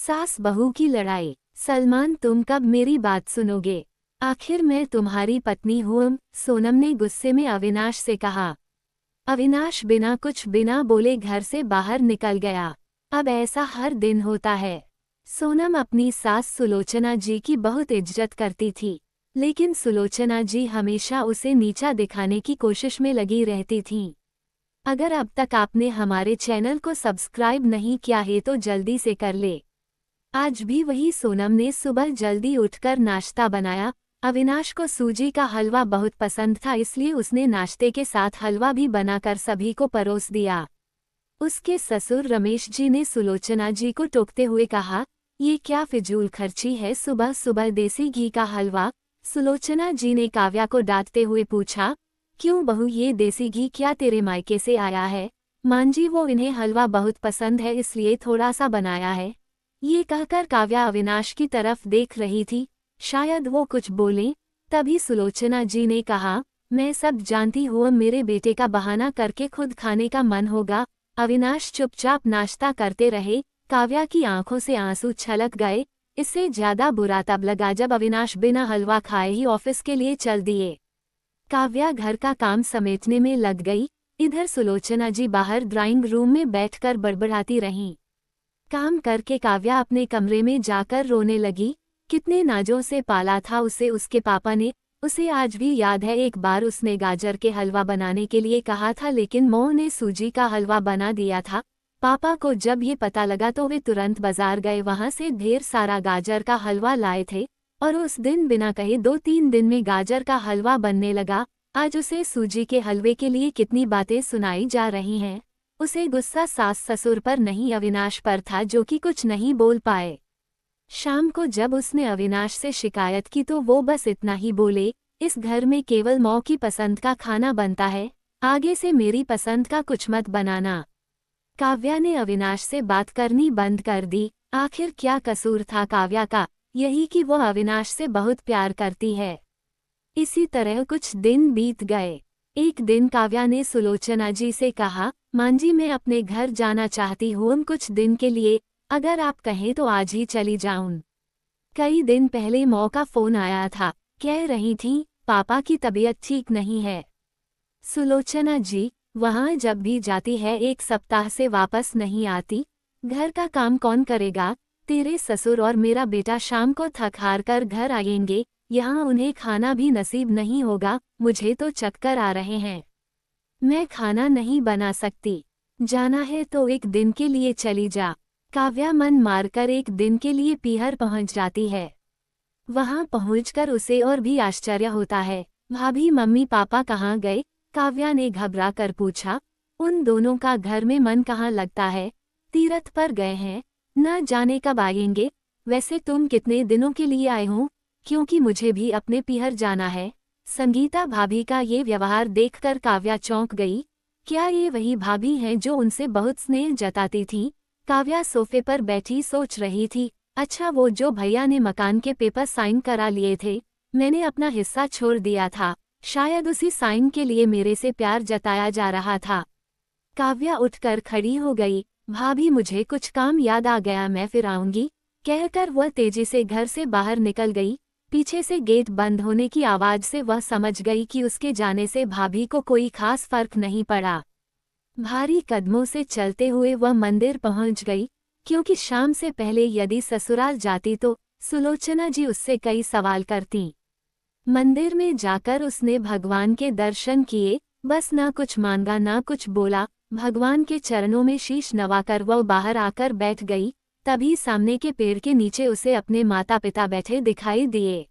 सास बहू की लड़ाई। सलमान, तुम कब मेरी बात सुनोगे? आखिर मैं तुम्हारी पत्नी हूँ, सोनम ने गुस्से में अविनाश से कहा। अविनाश बिना कुछ बिना बोले घर से बाहर निकल गया। अब ऐसा हर दिन होता है। सोनम अपनी सास सुलोचना जी की बहुत इज्जत करती थी, लेकिन सुलोचना जी हमेशा उसे नीचा दिखाने की कोशिश में लगी रहती थीं। अगर अब तक आपने हमारे चैनल को सब्सक्राइब नहीं किया है तो जल्दी से कर ले। आज भी वही सोनम ने सुबह जल्दी उठकर नाश्ता बनाया। अविनाश को सूजी का हलवा बहुत पसंद था, इसलिए उसने नाश्ते के साथ हलवा भी बनाकर सभी को परोस दिया। उसके ससुर रमेश जी ने सुलोचना जी को टोकते हुए कहा, ये क्या फिजूल खर्ची है, सुबह सुबह देसी घी का हलवा। सुलोचना जी ने काव्या को डांटते हुए पूछा, क्यों बहू, ये देसी घी क्या तेरे मायके से आया है? मांजी, वो इन्हें हलवा बहुत पसंद है इसलिए थोड़ा सा बनाया है। ये कहकर काव्या अविनाश की तरफ देख रही थी, शायद वो कुछ बोले। तभी सुलोचना जी ने कहा, मैं सब जानती हूँ, मेरे बेटे का बहाना करके खुद खाने का मन होगा। अविनाश चुपचाप नाश्ता करते रहे। काव्या की आंखों से आंसू छलक गए। इससे ज्यादा बुरा तब लगा जब अविनाश बिना हलवा खाए ही ऑफिस के लिए चल दिए। काव्या घर का काम समेटने में लग गई। इधर सुलोचना जी बाहर ड्राइंग रूम में बैठकर बड़बड़ाती रहीं। काम करके काव्या अपने कमरे में जाकर रोने लगी। कितने नाजों से पाला था उसे उसके पापा ने। उसे आज भी याद है, एक बार उसने गाजर के हलवा बनाने के लिए कहा था, लेकिन मौ ने सूजी का हलवा बना दिया था। पापा को जब ये पता लगा तो वे तुरंत बाजार गए, वहां से ढेर सारा गाजर का हलवा लाए थे और उस दिन बिना कहे 2-3 दिन में गाजर का हलवा बनने लगा। आज उसे सूजी के हलवे के लिए कितनी बातें सुनाई जा रही हैं। उसे गुस्सा सास ससुर पर नहीं, अविनाश पर था, जो कि कुछ नहीं बोल पाए। शाम को जब उसने अविनाश से शिकायत की तो वो बस इतना ही बोले, इस घर में केवल मौ की पसंद का खाना बनता है, आगे से मेरी पसंद का कुछ मत बनाना। काव्या ने अविनाश से बात करनी बंद कर दी। आखिर क्या कसूर था काव्या का? यही कि वो अविनाश से बहुत प्यार करती है। इसी तरह कुछ दिन बीत गए। एक दिन काव्या ने सुलोचना जी से कहा, मांजी, मैं अपने घर जाना चाहती हूँ कुछ दिन के लिए, अगर आप कहें तो आज ही चली जाऊं। कई दिन पहले मौ का फोन आया था, कह रही थीं, पापा की तबीयत ठीक नहीं है। सुलोचना जी, वहाँ जब भी जाती है 1 सप्ताह से वापस नहीं आती। घर का काम कौन करेगा? तेरे ससुर और मेरा बेटा शाम को थक हार कर घर आएंगे, यहाँ उन्हें खाना भी नसीब नहीं होगा। मुझे तो चक्कर आ रहे हैं, मैं खाना नहीं बना सकती। जाना है तो एक दिन के लिए चली जा। काव्या मन मारकर एक दिन के लिए पीहर पहुंच जाती है। वहां पहुंचकर उसे और भी आश्चर्य होता है। भाभी, मम्मी पापा कहाँ गए? काव्या ने घबरा कर पूछा। उन दोनों का घर में मन कहाँ लगता है, तीर्थ पर गए हैं, न जाने कब आएंगे। वैसे तुम कितने दिनों के लिए आए हो? क्योंकि मुझे भी अपने पीहर जाना है। संगीता भाभी का ये व्यवहार देखकर काव्या चौंक गई। क्या ये वही भाभी हैं जो उनसे बहुत स्नेह जताती थीं? काव्या सोफे पर बैठी सोच रही थी। अच्छा, वो जो भैया ने मकान के पेपर साइन करा लिए थे, मैंने अपना हिस्सा छोड़ दिया था, शायद उसी साइन के लिए मेरे से प्यार जताया जा रहा था। काव्या उठकर खड़ी हो गई। भाभी, मुझे कुछ काम याद आ गया, मैं फिर आऊंगी, कहकर वह तेजी से घर से बाहर निकल गई। पीछे से गेट बंद होने की आवाज से वह समझ गई कि उसके जाने से भाभी को कोई खास फर्क नहीं पड़ा। भारी कदमों से चलते हुए वह मंदिर पहुंच गई, क्योंकि शाम से पहले यदि ससुराल जाती तो सुलोचना जी उससे कई सवाल करती। मंदिर में जाकर उसने भगवान के दर्शन किए, बस ना कुछ मांगा ना कुछ बोला। भगवान के चरणों में शीश नवाकर वह बाहर आकर बैठ गई। तभी सामने के पेड़ के नीचे उसे अपने माता पिता बैठे दिखाई दिए।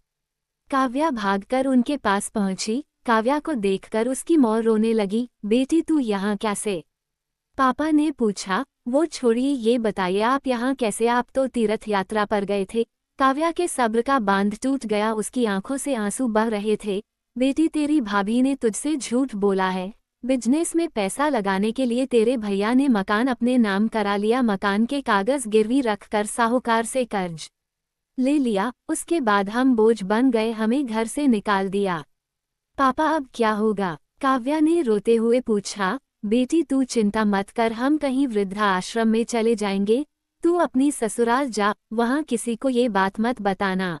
काव्या भागकर उनके पास पहुंची। काव्या को देखकर उसकी मौ रोने लगी। बेटी, तू यहाँ कैसे? पापा ने पूछा। वो छोड़िए, ये बताइए आप यहाँ कैसे? आप तो तीर्थ यात्रा पर गए थे। काव्या के सब्र का बांध टूट गया, उसकी आंखों से आंसू बह रहे थे। बेटी, तेरी भाभी ने तुझसे झूठ बोला है। बिजनेस में पैसा लगाने के लिए तेरे भैया ने मकान अपने नाम करा लिया, मकान के कागज गिरवी रखकर साहूकार से कर्ज ले लिया। उसके बाद हम बोझ बन गए, हमें घर से निकाल दिया। पापा, अब क्या होगा? काव्या ने रोते हुए पूछा। बेटी, तू चिंता मत कर, हम कहीं वृद्धा आश्रम में चले जाएंगे। तू अपनी ससुराल जा, वहाँ किसी को ये बात मत बताना।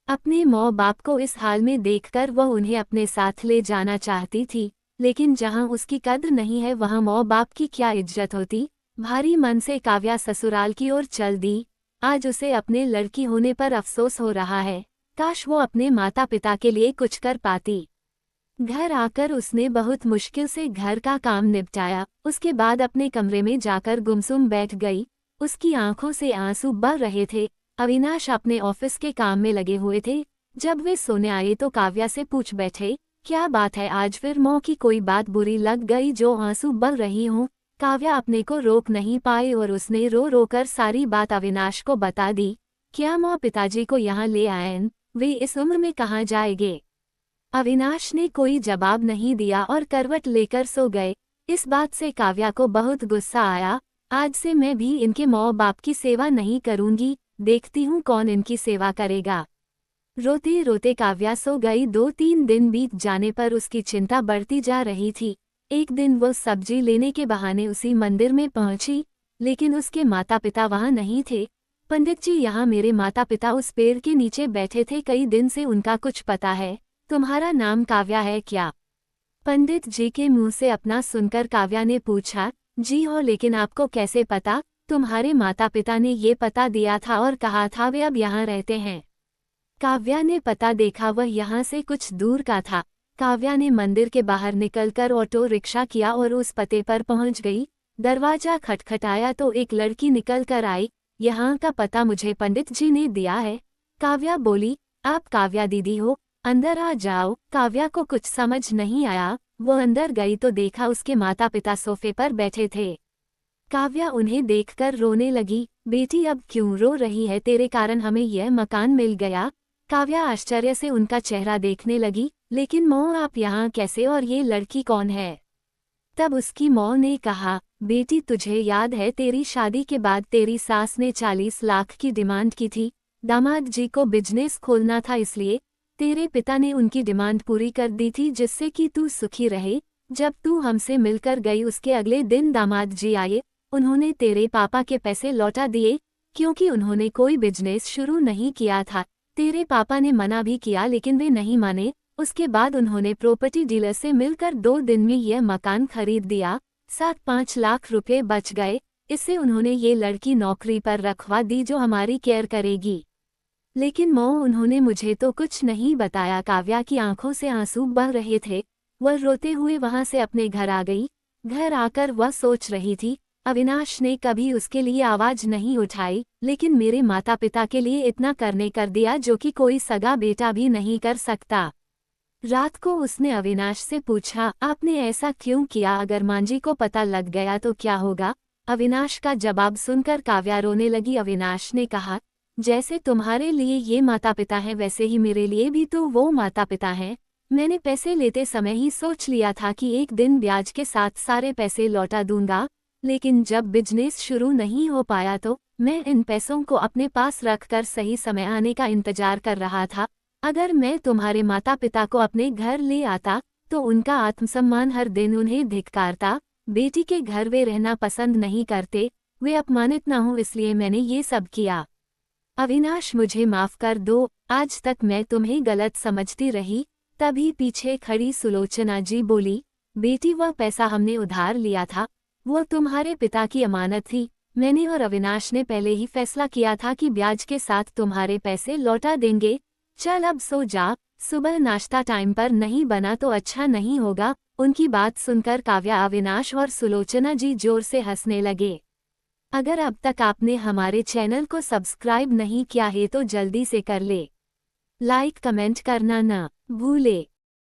अपने माँ बाप को इस हाल में देखकर वह उन्हें अपने साथ ले जाना चाहती थी, लेकिन जहाँ उसकी कद्र नहीं है वहाँ माँ बाप की क्या इज्जत होती। भारी मन से काव्या ससुराल की ओर चल दी। आज उसे अपने लड़की होने पर अफसोस हो रहा है। काश वो अपने माता पिता के लिए कुछ कर पाती। घर आकर उसने बहुत मुश्किल से घर का काम निपटाया। उसके बाद अपने कमरे में जाकर गुमसुम बैठ गई। उसकी आंखों से आंसू बह रहे थे। अविनाश अपने ऑफिस के काम में लगे हुए थे। जब वे सोने आए तो काव्या से पूछ बैठे, क्या बात है, आज फिर माँ की कोई बात बुरी लग गई जो आंसू बह रही हूँ। काव्या अपने को रोक नहीं पाई और उसने रो रो कर सारी बात अविनाश को बता दी। क्या माँ पिताजी को यहाँ ले आए? वे इस उम्र में कहाँ जाएंगे? अविनाश ने कोई जवाब नहीं दिया और करवट लेकर सो गए। इस बात से काव्या को बहुत गुस्सा आया। आज से मैं भी इनके माँ बाप की सेवा नहीं करूंगी, देखती हूँ कौन इनकी सेवा करेगा। रोते रोते काव्या सो गई। 2-3 दिन बीत जाने पर उसकी चिंता बढ़ती जा रही थी। एक दिन वो सब्जी लेने के बहाने उसी मंदिर में पहुंची, लेकिन उसके माता पिता वहां नहीं थे। पंडित जी, यहाँ मेरे माता पिता उस पेड़ के नीचे बैठे थे, कई दिन से उनका कुछ पता है? तुम्हारा नाम काव्या है क्या? पंडित जी के मुंह से अपना सुनकर काव्या ने पूछा, जी हो, लेकिन आपको कैसे पता? तुम्हारे माता पिता ने ये पता दिया था और कहा था वे अब यहाँ रहते हैं। काव्या ने पता देखा, वह यहाँ से कुछ दूर का था। काव्या ने मंदिर के बाहर निकलकर ऑटो रिक्शा किया और उस पते पर पहुँच गई। दरवाजा खटखटाया तो एक लड़की निकल कर आई। यहाँ का पता मुझे पंडित जी ने दिया है। काव्या बोली, आप काव्या दीदी हो, अंदर आ जाओ। काव्या को कुछ समझ नहीं आया। वो अंदर गई तो देखा उसके माता पिता सोफे पर बैठे थे। काव्या उन्हें देखकर रोने लगी। बेटी, अब क्यों रो रही है? तेरे कारण हमें यह मकान मिल गया। काव्या आश्चर्य से उनका चेहरा देखने लगी। लेकिन माँ, आप यहाँ कैसे, और ये लड़की कौन है? तब उसकी माँ ने कहा, बेटी तुझे याद है, तेरी शादी के बाद तेरी सास ने 40 लाख की डिमांड की थी। दामाद जी को बिजनेस खोलना था, इसलिए तेरे पिता ने उनकी डिमांड पूरी कर दी थी, जिससे कि तू सुखी रहे। जब तू हमसे मिलकर गई उसके अगले दिन दामाद जी आए। उन्होंने तेरे पापा के पैसे लौटा दिए, क्योंकि उन्होंने कोई बिजनेस शुरू नहीं किया था। तेरे पापा ने मना भी किया लेकिन वे नहीं माने। उसके बाद उन्होंने प्रॉपर्टी डीलर से मिलकर 2 दिन में यह मकान खरीद दिया। 7-5 लाख रुपए बच गए। इससे उन्होंने ये लड़की नौकरी पर रखवा दी जो हमारी केयर करेगी। लेकिन माँ, उन्होंने मुझे तो कुछ नहीं बताया। काव्या की आंखों से आंसू बह रहे थे। वह रोते हुए वहां से अपने घर आ गई। घर आकर वह सोच रही थी, अविनाश ने कभी उसके लिए आवाज नहीं उठाई, लेकिन मेरे माता पिता के लिए इतना करने कर दिया जो कि कोई सगा बेटा भी नहीं कर सकता। रात को उसने अविनाश से पूछा, आपने ऐसा क्यों किया? अगर मांझी को पता लग गया तो क्या होगा? अविनाश का जवाब सुनकर काव्या रोने लगी। अविनाश ने कहा, जैसे तुम्हारे लिए ये माता पिता हैं वैसे ही मेरे लिए भी तो वो माता पिता हैं। मैंने पैसे लेते समय ही सोच लिया था कि एक दिन ब्याज के साथ सारे पैसे लौटा दूंगा, लेकिन जब बिजनेस शुरू नहीं हो पाया तो मैं इन पैसों को अपने पास रखकर सही समय आने का इंतजार कर रहा था। अगर मैं तुम्हारे माता पिता को अपने घर ले आता तो उनका आत्मसम्मान हर दिन उन्हें धिक्कारता। बेटी के घर वे रहना पसंद नहीं करते, वे अपमानित न हो, इसलिए मैंने ये सब किया। अविनाश, मुझे माफ कर दो, आज तक मैं तुम्हें गलत समझती रही। तभी पीछे खड़ी सुलोचना जी बोली, बेटी, वह पैसा हमने उधार लिया था, वो तुम्हारे पिता की अमानत थी। मैंने और अविनाश ने पहले ही फैसला किया था कि ब्याज के साथ तुम्हारे पैसे लौटा देंगे। चल अब सो जा, सुबह नाश्ता टाइम पर नहीं बना तो अच्छा नहीं होगा। उनकी बात सुनकर काव्या, अविनाश और सुलोचना जी जोर से हंसने लगे। अगर अब तक आपने हमारे चैनल को सब्सक्राइब नहीं किया है तो जल्दी से कर ले। लाइक कमेंट करना न भूले।